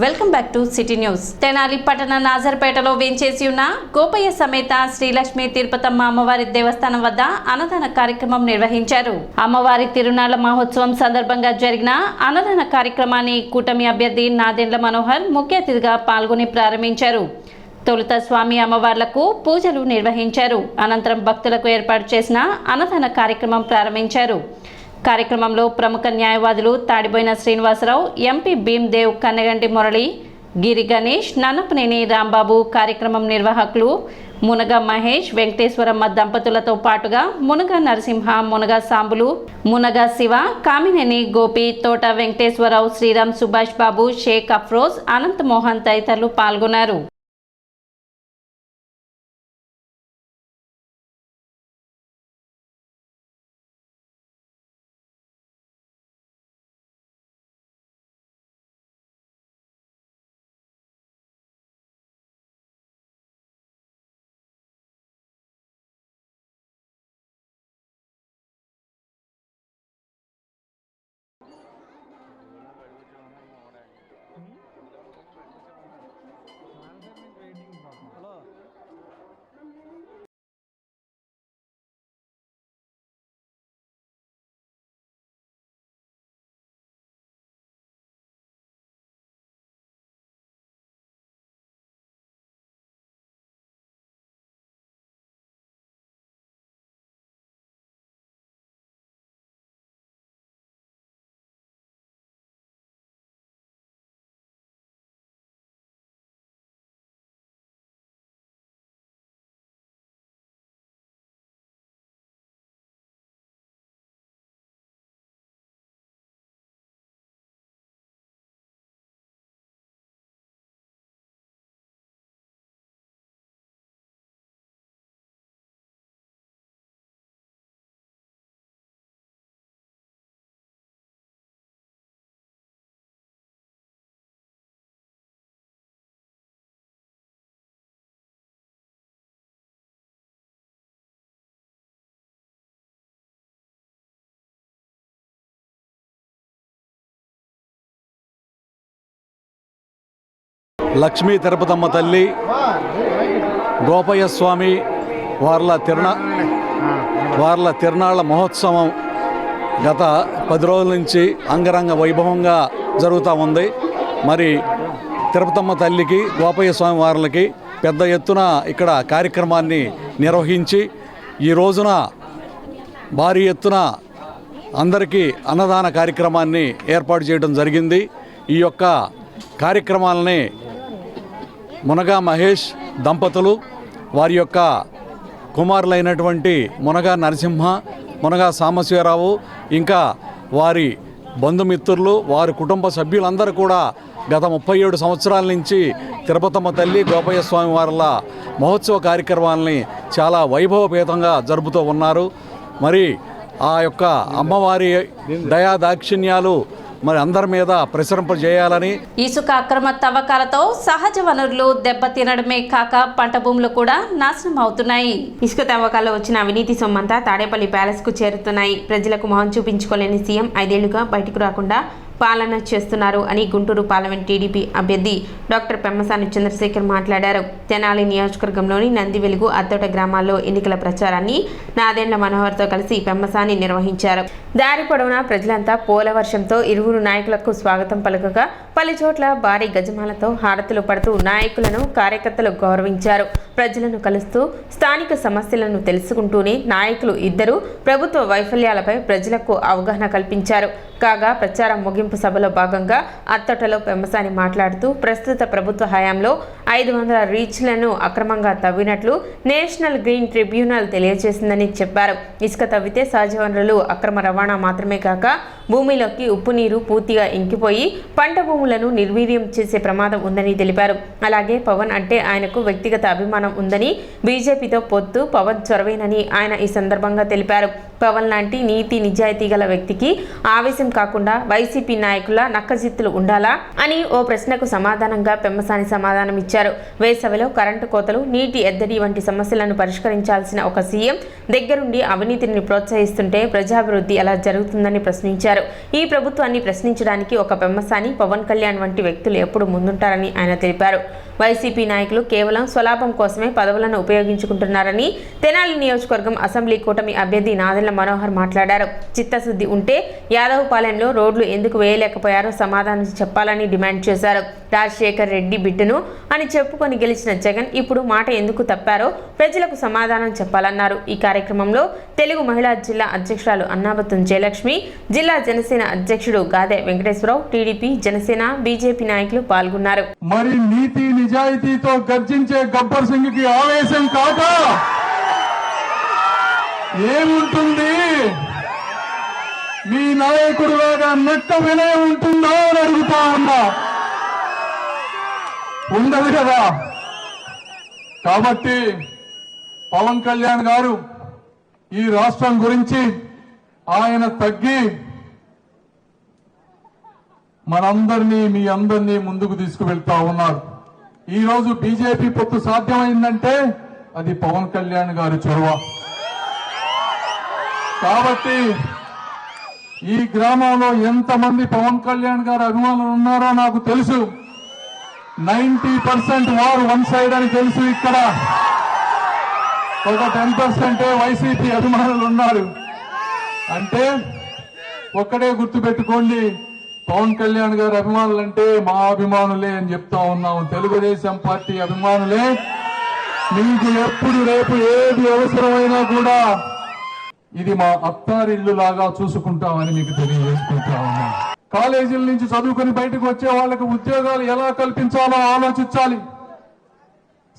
Welcome back to city news. Tenali పట్టణ నాజర్పేటలో వేంచేసి ఉన్న గోపయ్య సమేత శ్రీలక్ష్మి తిరుపతమ్మ అమ్మవారి దేవస్థానం వద్ద అన్నదాన కార్యక్రమం నిర్వహించారు. అమ్మవారి తిరునాళ్ల మహోత్సవం సందర్భంగా జరిగిన అన్నదాన కార్యక్రమాన్ని కూటమి అభ్యర్థి నాదెండ్ల మనోహర్ ముఖ్య అతిథిగా పాల్గొని ప్రారంభించారు. తొలుత స్వామి అమ్మవార్లకు పూజలు నిర్వహించారు. అనంతరం భక్తులకు ఏర్పాటు చేసిన అన్నదాన కార్యక్రమం ప్రారంభించారు. కార్యక్రమంలో ప్రముఖ న్యాయవాదులు తాడిబోయిన శ్రీనివాసరావు, ఎంపీ భీమ్దేవ్, కన్నగంటి మురళి, గిరి గణేష్, నన్నపనేని రాంబాబు, కార్యక్రమం నిర్వాహకులు మునగ మహేష్, వెంకటేశ్వరమ్మ దంపతులతో పాటుగా మునగ నరసింహ, మునగ సాంబులు, మునగ శివ, కామినేని గోపి, తోట వెంకటేశ్వరరావు, శ్రీరామ్, సుభాష్ బాబు, షేక్ అఫ్రోజ్, అనంత్ మోహన్ తదితరులు పాల్గొన్నారు. లక్ష్మీ తిరుపతమ్మ తల్లి, గోపయ్య స్వామి వార్ల తిరునాళ్ల మహోత్సవం గత 10 రోజుల నుంచి అంగరంగ వైభవంగా జరుగుతూ ఉంది. మరి తిరుపతమ్మ తల్లికి, గోపయ్య స్వామి వార్లకి పెద్ద ఎత్తున ఇక్కడ కార్యక్రమాన్ని నిర్వహించి ఈ రోజున భారీ ఎత్తున అందరికీ అన్నదాన కార్యక్రమాన్ని ఏర్పాటు చేయడం జరిగింది. ఈ యొక్క కార్యక్రమాలని మునగ మహేష్ దంపతులు, వారి యొక్క కుమారులైనటువంటి మునగ నరసింహ, మునగ సాంబశివరావు, ఇంకా వారి బంధుమిత్రులు, వారి కుటుంబ సభ్యులందరూ కూడా గత 37 సంవత్సరాల నుంచి తిరుపతమ్మ తల్లి, గోపయ్య స్వామి వార్ల మహోత్సవ కార్యక్రమాలని చాలా వైభవపేతంగా జరుపుతూ ఉన్నారు. మరి ఆ యొక్క అమ్మవారి దయాదాక్షిణ్యాలు మరి అందరి మీద ప్రసరింపజేయాలని. ఇసుక అక్రమ తవ్వకాలతో సహజ వనరులు దెబ్బతినడమే కాక పంట భూములు కూడా నాశనం అవుతున్నాయి. ఇసుక తవ్వకాల్లో వచ్చిన అవినీతి సొమ్మంతా తాడేపల్లి ప్యాలెస్ కు చేరుతున్నాయి. ప్రజలకు మొహం చూపించుకోలేని సీఎం 5 ఏళ్లుగా బయటకు రాకుండా పాలన చేస్తున్నారు అని గుంటూరు పార్లమెంట్ టీడీపీ అభ్యర్థి డాక్టర్ పెమ్మసాని చంద్రశేఖర్ మాట్లాడారు. తెనాలి నియోజకవర్గంలోని నంది వెలుగు, అత్తోట గ్రామాల్లో ఎన్నికల ప్రచారాన్ని నాదెండ్ల మనోహర్తో కలిసి పెమ్మసాని నిర్వహించారు. దారి పొడవునా ప్రజలంతా పూల వర్షంతో ఇరువురు నాయకులకు స్వాగతం పలుకగా పలు చోట్ల భారీ గజమాలతో హారతులు పడుతూ నాయకులను, కార్యకర్తలు గౌరవించారు. ప్రజలను కలుస్తూ స్థానిక సమస్యలను తెలుసుకుంటూనే నాయకులు ఇద్దరు ప్రభుత్వ వైఫల్యాలపై ప్రజలకు అవగాహన కల్పించారు. కాగా ప్రచారం ముగింపు సభలో భాగంగా అత్తటలో పెమ్మసాని మాట్లాడుతూ ప్రస్తుత ప్రభుత్వ హయాంలో 500 రీచ్లను అక్రమంగా తవ్వినట్లు నేషనల్ గ్రీన్ ట్రిబ్యునల్ తెలియజేసిందని చెప్పారు. ఇసుక తవ్వితే సహజ వనరులు అక్రమ రవాణా మాత్రమే కాక భూమిలోకి ఉప్పు నీరు పూర్తిగా ఇంకిపోయి పంట భూములను నిర్వీర్యం చేసే ప్రమాదం ఉందని తెలిపారు. అలాగే పవన్ అంటే ఆయనకు వ్యక్తిగత అభిమానం ఉందని, బీజేపీతో పొత్తు పవన్ చొరవేనని ఆయన ఈ సందర్భంగా తెలిపారు. పవన్ లాంటి నీతి నిజాయితీ గల వ్యక్తికి ఆవేశం కాకుండా వైసీపీ నాయకుల నక్కజిత్తులు ఉండాలా అని ఓ ప్రశ్నకు సమాధానంగా పెమ్మసాని సమాధానం ఇచ్చారు. విమర్శించారు. వేసవిలో కరెంటు కోతలు, నీటి ఎద్దడి వంటి సమస్యలను పరిష్కరించాల్సిన ఒక సీఎం దగ్గరుండి అవినీతిని ప్రోత్సహిస్తుంటే ప్రజాభివృద్ధి ఎలా జరుగుతుందని ప్రశ్నించారు. ఈ ప్రభుత్వాన్ని ప్రశ్నించడానికి ఒక పెమ్మసాని, పవన్ కళ్యాణ్ వంటి వ్యక్తులు ఎప్పుడు ముందుంటారని ఆయన తెలిపారు. వైసీపీ నాయకులు కేవలం స్వలాభం కోసమే పదవులను ఉపయోగించుకుంటున్నారని తెనాలి నియోజకవర్గం అసెంబ్లీ కూటమి అభ్యర్థి నాదెళ్ల మనోహర్ మాట్లాడారు. చిత్తశుద్ధి ఉంటే యాదవపాలెంలో రోడ్లు ఎందుకు వేయలేకపోయారో సమాధానం చెప్పాలని డిమాండ్ చేశారు. రాజశేఖర్ రెడ్డి బిడ్డను అని చెప్పుకొని గెలిచిన జగన్ ఇప్పుడు మాట ఎందుకు తప్పారో ప్రజలకు సమాధానం చెప్పాలన్నారు. ఈ కార్యక్రమంలో తెలుగు మహిళా జిల్లా అధ్యక్షురాలు అన్నాబత్తుం జయలక్ష్మి, జిల్లా జనసేన అధ్యక్షుడు గాదె వెంకటేశ్వరరావు, టీడీపీ, జనసేన, బీజేపీ నాయకులు పాల్గొన్నారు. మరి నీతి నిజాయితీతో గర్జించే గబ్బర్ సింగ్ కి ఆవేశం కాక ఏముంటుంది? మీ నాయకుడిలాగా నెట్ట వినయం ఉంటుందా అని అడుగుతా ఉన్నా. ఉండదు కదా. కాబట్టి పవన్ కళ్యాణ్ గారు ఈ రాష్ట్రం గురించి ఆయన తగ్గి మనందరినీ, మీ అందరినీ ముందుకు తీసుకువెళ్తా ఉన్నారు. ఈ రోజు బీజేపీ పొత్తు సాధ్యమైందంటే అది పవన్ కళ్యాణ్ గారి చొరవ. కాబట్టి ఈ గ్రామంలో ఎంతమంది పవన్ కళ్యాణ్ గారి అభిమానులు ఉన్నారో నాకు తెలుసు. 90% వారు వన్ సైడ్ అని తెలుసు. ఇక్కడ ఒక 10% వైసీపీ అభిమానులు ఉన్నారు. అంటే ఒక్కడే గుర్తుపెట్టుకోండి, పవన్ కళ్యాణ్ గారి అభిమానులంటే మా అభిమానులే అని చెప్తా ఉన్నాం. తెలుగుదేశం పార్టీ అభిమానులే. మీకు ఎప్పుడు రేపు ఏది అవసరమైనా కూడా ఇది మా అత్తారిల్లు లాగా చూసుకుంటామని మీకు తెలియజేసుకుంటా ఉన్నాం. కాలేజీల నుంచి చదువుకొని బయటకు వచ్చే వాళ్ళకి ఉద్యోగాలు ఎలా కల్పించాలో ఆలోచించాలి.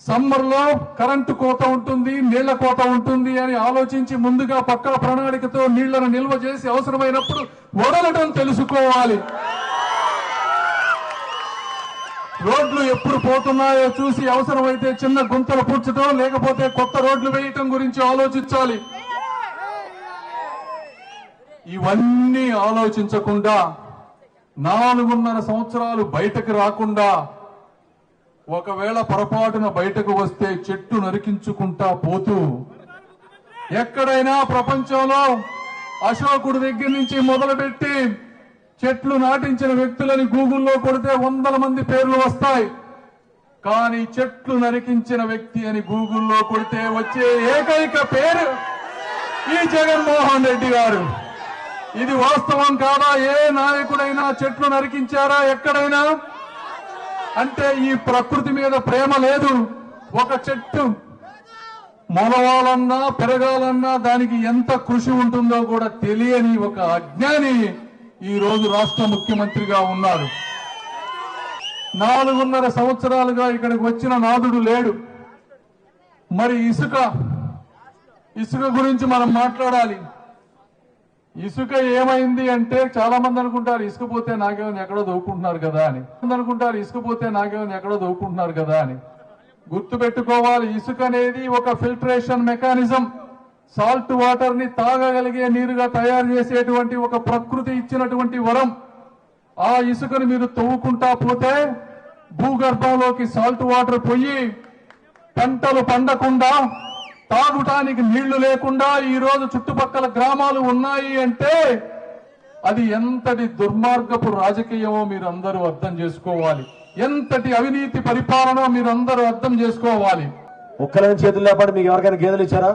సమ్మర్ లో కరెంటు కోత ఉంటుంది, నీళ్ల కోత ఉంటుంది అని ఆలోచించి ముందుగా పక్కా ప్రణాళికతో నీళ్లను నిల్వ చేసి అవసరమైనప్పుడు వదలడం తెలుసుకోవాలి. రోడ్లు ఎప్పుడు పోతున్నాయో చూసి అవసరమైతే చిన్న గుంతలు పూడ్చడం, లేకపోతే కొత్త రోడ్లు వేయటం గురించి ఆలోచించాలి. ఇవన్నీ ఆలోచించకుండా 4.5 సంవత్సరాలు బయటకు రాకుండా, ఒకవేళ పొరపాటున బయటకు వస్తే చెట్టు నరికించుకుంటా పోతూ, ఎక్కడైనా ప్రపంచంలో అశోకుడి దగ్గర నుంచి మొదలుపెట్టి చెట్లు నాటించిన వ్యక్తులని గూగుల్లో కొడితే 100 మంది పేర్లు వస్తాయి. కానీ చెట్లు నరికించిన వ్యక్తి అని గూగుల్లో కొడితే వచ్చే ఏకైక పేరు ఈ జగన్మోహన్ రెడ్డి గారు. ఇది వాస్తవం కాదా? ఏ నాయకుడైనా చెట్లు నరికించారా ఎక్కడైనా? అంటే ఈ ప్రకృతి మీద ప్రేమ లేదు. ఒక చెట్టు మొలవాలన్నా పెరగాలన్నా దానికి ఎంత కృషి ఉంటుందో కూడా తెలియని ఒక అజ్ఞాని ఈ రోజు రాష్ట్ర ముఖ్యమంత్రిగా ఉన్నారు. 4.5 సంవత్సరాలుగా ఇక్కడికి వచ్చిన నాదుడు లేడు. మరి ఇసుక గురించి మనం మాట్లాడాలి. ఇసుక ఏమైంది అంటే చాలా మంది అనుకుంటారు ఇసుక పోతే నాకేమైనా ఎక్కడో దవ్వుకుంటున్నారు కదా అని. గుర్తు పెట్టుకోవాలి, ఇసుక అనేది ఒక ఫిల్టరేషన్ మెకానిజం. సాల్ట్ వాటర్ ని తాగగలిగే నీరుగా తయారు చేసేటువంటి ఒక ప్రకృతి ఇచ్చినటువంటి వరం. ఆ ఇసుకను మీరు తవ్వుకుంటా పోతే భూగర్భంలోకి సాల్ట్ వాటర్ పోయి పంటలు పండకుండా, తాగుటానికి నీళ్లు లేకుండా ఈ రోజు చుట్టుపక్కల గ్రామాలు ఉన్నాయి అంటే అది ఎంతటి దుర్మార్గపు రాజకీయమో మీరందరూ అర్థం చేసుకోవాలి. ఎంతటి అవినీతి పరిపాలన మీరందరూ అర్థం చేసుకోవాలి. ఒక్కలని చేతులు లేపాడు. మీకు ఎవరికైనా గేదెలు ఇచ్చారా?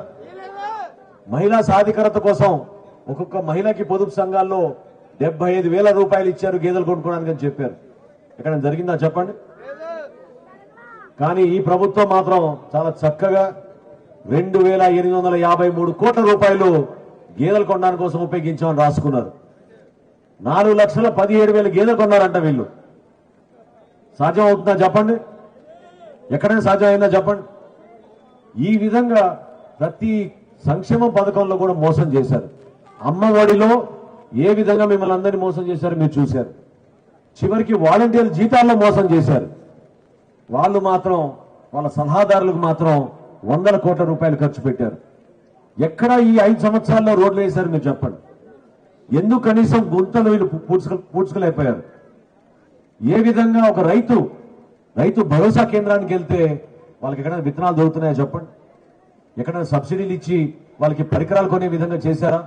మహిళా సాధికారత కోసం ఒక్కొక్క మహిళకి పొదుపు సంఘాల్లో 75,000 రూపాయలు ఇచ్చారు గేదెలు కొనుక్కోవడానికి అని చెప్పారు. ఎక్కడ జరిగిందా చెప్పండి? కానీ ఈ ప్రభుత్వం మాత్రం చాలా చక్కగా 2,853 కోట్ల రూపాయలు గేదెలు కొనడానికి కోసం ఉపయోగించామని రాసుకున్నారు. 4,17,000 గేదెలు కొన్నారంట వీళ్ళు. సాధ్యం అవుతుందా చెప్పండి? ఎక్కడైనా సాధ్యం అయిందా చెప్పండి? ఈ విధంగా ప్రతి సంక్షేమ పథకంలో కూడా మోసం చేశారు. అమ్మఒడిలో ఏ విధంగా మిమ్మల్ని అందరినీ మోసం చేశారు మీరు చూశారు. చివరికి వాలంటీర్ జీతాల్లో మోసం చేశారు. వాళ్ళు మాత్రం వాళ్ళ సలహాదారులకు మాత్రం 100 కోట్ల రూపాయలు ఖర్చు పెట్టారు. ఎక్కడ ఈ 5 సంవత్సరాల్లో రోడ్లు వేశారు మీరు చెప్పండి? ఎందుకు కనీసం గుంతలు వీళ్ళు పూడ్చుకోలేకపోయారు? ఏ విధంగా ఒక రైతు రైతు భరోసా కేంద్రానికి వెళ్తే వాళ్ళకి ఎక్కడైనా విత్తనాలు దొరుకుతున్నాయా చెప్పండి? ఎక్కడైనా సబ్సిడీలు ఇచ్చి వాళ్ళకి పరికరాలు కొనే విధంగా చేశారా?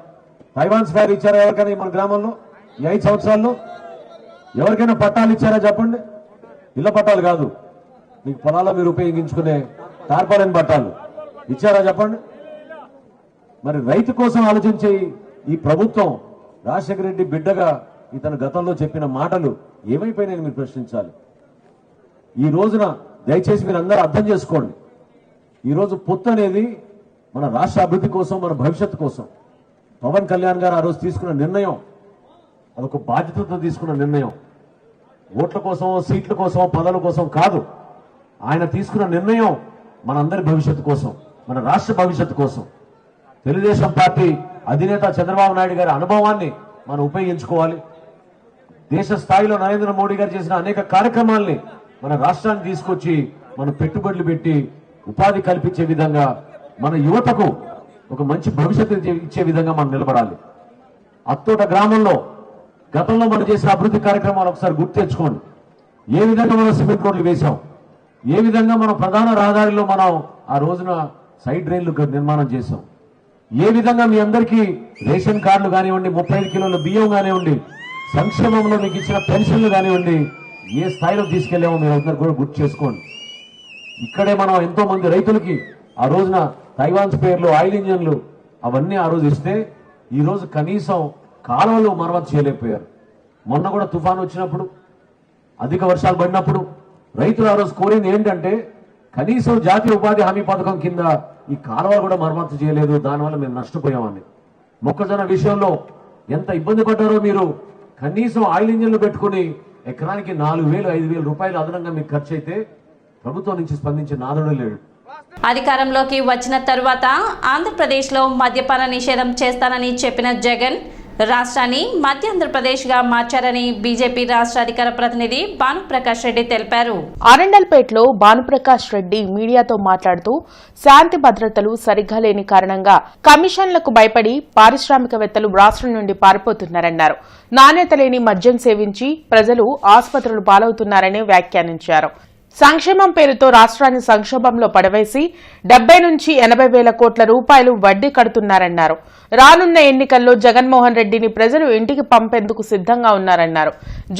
తైవాన్ స్క్వేర్ ఇచ్చారా ఎవరికైనా మన గ్రామంలో? ఈ 5 సంవత్సరాల్లో ఎవరికైనా పట్టాలు ఇచ్చారా చెప్పండి? ఇళ్ల పట్టాలు కాదు, మీకు పొలాల్లో మీరు ఉపయోగించుకునే టార్పాలిన్ పట్టాలు ఇచ్చారా చెప్పండి? మరి రైతు కోసం ఆలోచించే ఈ ప్రభుత్వం, రాజశేఖర రెడ్డి బిడ్డగా ఇతను గతంలో చెప్పిన మాటలు ఏమైపోయినాయని మీరు ప్రశ్నించాలి. ఈ రోజున దయచేసి మీరు అందరూ అర్థం చేసుకోండి. ఈరోజు పొత్తు అనేది మన రాష్ట్ర అభివృద్ధి కోసం, మన భవిష్యత్తు కోసం. పవన్ కళ్యాణ్ గారు ఆ రోజు తీసుకున్న నిర్ణయం అదొక బాధ్యతతో తీసుకున్న నిర్ణయం. ఓట్ల కోసం, సీట్ల కోసం, పదవుల కోసం కాదు. ఆయన తీసుకున్న నిర్ణయం మనందరి భవిష్యత్తు కోసం, మన రాష్ట్ర భవిష్యత్తు కోసం. తెలుగుదేశం పార్టీ అధినేత చంద్రబాబు నాయుడు గారి అనుభవాన్ని మనం ఉపయోగించుకోవాలి. దేశ స్థాయిలో నరేంద్ర మోడీ గారు చేసిన అనేక కార్యక్రమాల్ని మన రాష్ట్రాన్ని తీసుకొచ్చి మనం పెట్టుబడులు పెట్టి ఉపాధి కల్పించే విధంగా, మన యువతకు ఒక మంచి భవిష్యత్తు ఇచ్చే విధంగా మనం నిలబడాలి. అత్తోట గ్రామంలో గతంలో మనం చేసిన అభివృద్ధి కార్యక్రమాలు ఒకసారి గుర్తు తెచ్చుకోండి. ఏ విధంగా మనం సిమెంట్ రోడ్లు వేశాం, ఏ విధంగా మనం ప్రధాన రహదారిలో మనం ఆ రోజున సైడ్ రైళ్లు నిర్మాణం చేశాం, ఏ విధంగా మీ అందరికీ రేషన్ కార్డులు కానివ్వండి, 35 కిలోల బియ్యం కానివ్వండి, సంక్షేమంలో మీకు ఇచ్చిన పెన్షన్లు కానివ్వండి, ఏ స్థాయిలో తీసుకెళ్లామో మీరు అందరు కూడా గుర్తు చేసుకోండి. ఇక్కడే మనం ఎంతో మంది రైతులకి ఆ రోజున తైవాన్ స్పేర్లు, ఆయిల్ ఇంజన్లు అవన్నీ ఆ రోజు ఇస్తే ఈ రోజు కనీసం కాలువలు మరమ్మతు చేయలేకపోయారు. మొన్న కూడా తుఫాను వచ్చినప్పుడు, అధిక వర్షాలు పడినప్పుడు రైతులు ఆ రోజు కోరింది ఏంటంటే కనీసం జాతీయ ఉపాధి హామీ పథకం కింద ఈ కాలువలు కూడా మరమ్మతు చేయలేదు, దానివల్ల మేము నష్టపోయామని. మొక్కజొన్న విషయంలో ఎంత ఇబ్బంది పడ్డారో మీరు. కనీసం ఆయిల్ ఇంజన్లు పెట్టుకుని ఎకరానికి 4,000, 5,000 రూపాయలు అదనంగా మీకు ఖర్చు అయితే ప్రభుత్వం నుంచి స్పందించి నాదుడు లేడు. అధికారంలోకి వచ్చిన తరువాత ఆంధ్రప్రదేశ్లో మద్యపాన నిషేధం చేస్తానని చెప్పిన జగన్ రాష్ట్రాన్ని మధ్య ఆంధ్రప్రదేశ్గా మార్చారని బీజేపీ రాష్ట్ర అధికార ప్రతినిధి భానుప్రకాష్ రెడ్డి తెలిపారు. ఆరండల్పేటలో భానుప్రకాష్ రెడ్డి మీడియాతో మాట్లాడుతూ శాంతి భద్రతలు సరిగ్గా లేని కారణంగా కమిషన్లకు భయపడి పారిశ్రామికవేత్తలు రాష్ట్రం నుండి పారిపోతున్నారన్నారు. నాణ్యత లేని మద్యం సేవించి ప్రజలు ఆసుపత్రులు పాలవుతున్నారని వ్యాఖ్యానించారు. సంక్షేమం పేరుతో రాష్ట్రాన్ని సంక్షోభంలో పడవేసి 70 నుంచి 80 వేల కోట్ల రూపాయలు వడ్డీ కడుతున్నారన్నారు. రానున్న ఎన్నికల్లో జగన్మోహన్ రెడ్డిని ప్రజలు ఇంటికి పంపేందుకు సిద్ధంగా ఉన్నారన్నారు.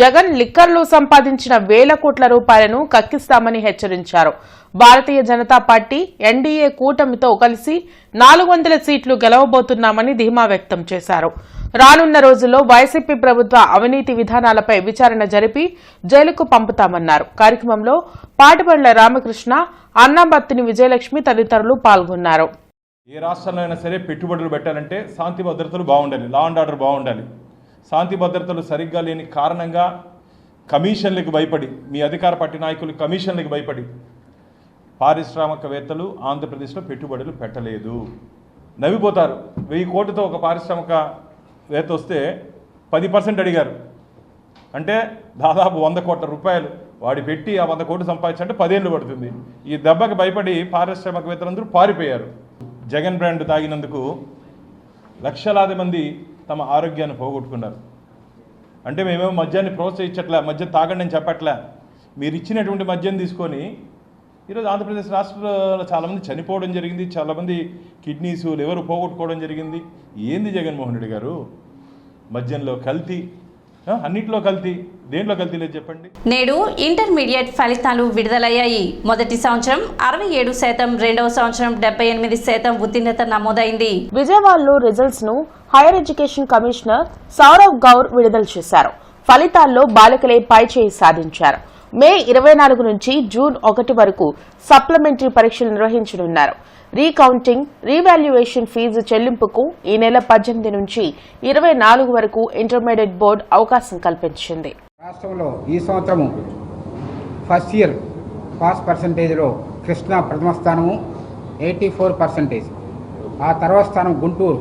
జగన్ లిక్కర్లో సంపాదించిన వేల కోట్ల రూపాయలను కక్కిస్తామని హెచ్చరించారు. భారతీయ జనతా పార్టీ ఎన్డీఏ కూటమితో కలిసి 400 సీట్లు గెలవబోతున్నామని ధీమా వ్యక్తం చేశారు. రానున్న రోజుల్లో వైసీపీ ప్రభుత్వ అవినీతి విధానాలపై విచారణ జరిపి జైలుకు పంపుతామన్నారు. కార్యక్రమంలో పాటిబండ్ల రామకృష్ణ, అన్నాబత్తిని విజయలక్ష్మి తదితరులు పాల్గొన్నారు. ఏ రాష్ట్రంలో అయినా సరే పెట్టుబడులు పెట్టాలంటే శాంతి భద్రతలు బాగుండాలి, లా అండ్ ఆర్డర్ బాగుండాలి. శాంతి భద్రతలు సరిగ్గా లేని కారణంగా కమిషన్లకు భయపడి, మీ అధికార పార్టీ నాయకులు కమిషన్లకు భయపడి పారిశ్రామికవేత్తలు ఆంధ్రప్రదేశ్లో పెట్టుబడులు పెట్టలేదు. నవ్విపోతారు. 1000 కోట్లతో ఒక పారిశ్రామికవేత్త వస్తే 10% అడిగారు. అంటే దాదాపు 100 కోట్ల రూపాయలు వాడి పెట్టి ఆ 100 కోట్లు సంపాదించాలంటే 10 ఏళ్ళు పడుతుంది. ఈ దెబ్బకి భయపడి పారిశ్రామికవేత్తలందరూ పారిపోయారు. జగన్ బ్రాండ్ తాగినందుకు లక్షలాది మంది తమ ఆరోగ్యాన్ని పోగొట్టుకున్నారు. అంటే మేమేమో మద్యాన్ని ప్రోత్సహించట్లే, మద్యం తాగండి అని చెప్పట్లే. మీరు ఇచ్చినటువంటి మద్యం తీసుకొని ఈరోజు ఆంధ్రప్రదేశ్ రాష్ట్రంలో చాలామంది చనిపోవడం జరిగింది, చాలామంది కిడ్నీస్, లివర్ పోగొట్టుకోవడం జరిగింది. ఏంది జగన్మోహన్ రెడ్డి గారు? మద్యంలో కల్తీ, అన్నింటిలో కల్తీ, దేంట్లో కల్తీ లేదు చెప్పండి. నేడు ఇంటర్మీడియట్ ఫలితాలు విడుదలయ్యాయి. మొదటి సంవత్సరం 67%, రెండవ సంవత్సరం 78% ఉత్తీర్ణత నమోదైంది. విజయవాడలో రిజల్ట్స్ ను higher education commissioner Sourav Gaur విడుదల చేశారు. ఫలితాల్లో బాలికలే పైచేయి సాధించారు. మే 24 నుంచి జూన్ 1 వరకు సప్లిమెంటరీ పరీక్షలు నిర్వహించనున్నారు. రీకౌంటింగ్, రీవాల్యుయేషన్ ఫీజు చెల్లింపుకు ఈ నెల 18 నుంచి 24 వరకు ఇంటర్మీడియట్ బోర్డు అవకాశం కల్పించింది. రాష్ట్రంలో ఈ సంవత్సరము ఫస్ట్ ఇయర్ పాస్ పర్సంటేజ్లో కృష్ణా ప్రథమ స్థానము 84%. ఆ తర్వాత స్థానం గుంటూరు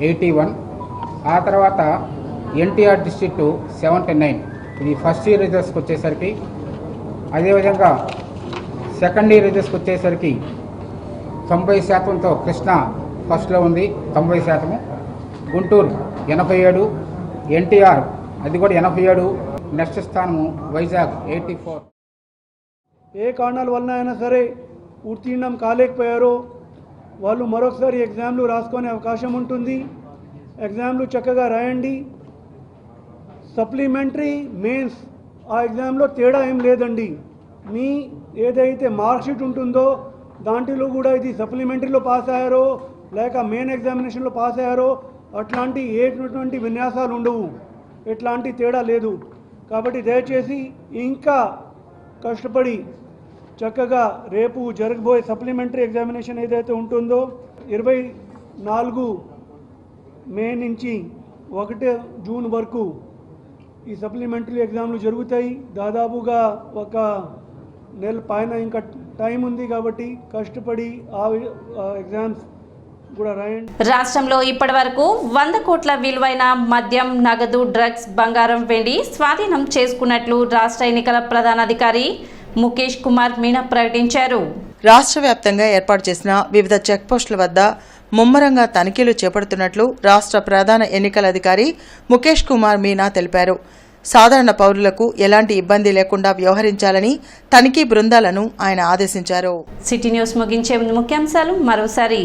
81, ఆ తర్వాత ఎన్టీఆర్ డిస్ట్రిక్ట్ 79. ఇది ఫస్ట్ ఇయర్ రిజల్ట్స్కి వచ్చేసరికి. అదేవిధంగా సెకండ్ ఇయర్ రిజల్ట్స్కి వచ్చేసరికి 90%తో కృష్ణా ఫస్ట్లో ఉంది, 90%. గుంటూరు 87, ఎన్టీఆర్ అది కూడా 87. నెక్స్ట్ స్థానము వైజాగ్ 84. ఏ కారణాల వలన అయినా సరే ఉత్తీర్ణం కాలేకపోయారో వాళ్ళు మరొకసారి ఎగ్జామ్లు రాసుకునే అవకాశం ఉంటుంది. ఎగ్జామ్లు చక్కగా రాయండి. సప్లిమెంటరీ మెయిన్స్ ఆ ఎగ్జామ్లో తేడా ఏం లేదండి. మీ ఏదైతే మార్క్షీట్ ఉంటుందో దాంట్లో కూడా ఇది సప్లిమెంటరీలో పాస్ అయ్యారో లేక మెయిన్ ఎగ్జామినేషన్లో పాస్ అయ్యారో అట్లాంటి ఎటువంటి విన్యాసాలు ఉండవు, ఎట్లాంటి తేడా లేదు. కాబట్టి దయచేసి ఇంకా కష్టపడి చక్కగా రేపు జరగబోయే సప్లిమెంటరీ ఎగ్జామినేషన్ ఏదైతే ఉంటుందో 24 మే నుంచి 1 జూన్ వరకు ఈ సప్లిమెంటరీ ఎగ్జామ్లు జరుగుతాయి. దాదాపుగా ఒక నెల పైన ఇంకా టైం ఉంది. కాబట్టి కష్టపడి ఆ ఎగ్జామ్స్ కూడా రాయండి. రాష్ట్రంలో ఇప్పటివరకు 100 కోట్ల విలువైన మద్యం, నగదు, డ్రగ్స్, బంగారం, వెండి స్వాధీనం చేసుకున్నట్లు రాష్ట్ర ఎన్నికల ప్రధానాధికారి ముఖేష్ కుమార్ మీనా ప్రకటించారు. రాష్ట్ర వ్యాప్తంగా ఏర్పాటు చేసిన వివిధ చెక్పోస్టుల వద్ద ముమ్మరంగా తనిఖీలు చేపడుతున్నట్లు రాష్ట్ర ప్రధాన ఎన్నికల అధికారి ముఖేష్ కుమార్ మీనా తెలిపారు. సాధారణ పౌరులకు ఎలాంటి ఇబ్బంది లేకుండా వ్యవహరించాలని తనిఖీ బృందాలను ఆయన ఆదేశించారు. సిటీ న్యూస్ ముగించే ముందు ముఖ్యాంశాలు మరోసారి.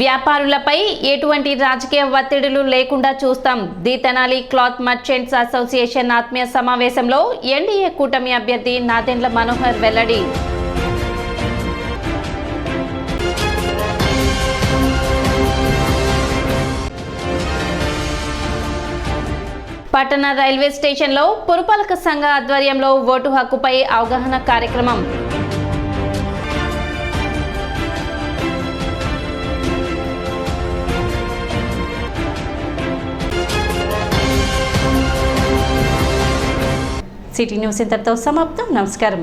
వ్యాపారులపై ఎటువంటి రాజకీయ ఒత్తిడులు లేకుండా చూస్తాం. The Tenali cloth merchants association ఆత్మీయ సమావేశంలో ఎన్డీఏ కూటమి అభ్యర్థి నాదెండ్ల మనోహర్ వెల్లడి. పట్టణ రైల్వే స్టేషన్లో పురపాలక సంఘ ఆధ్వర్యంలో ఓటు హక్కుపై అవగాహన కార్యక్రమం. సిటీ న్యూస్ ఇంతటితో సమాప్తం. నమస్కారం.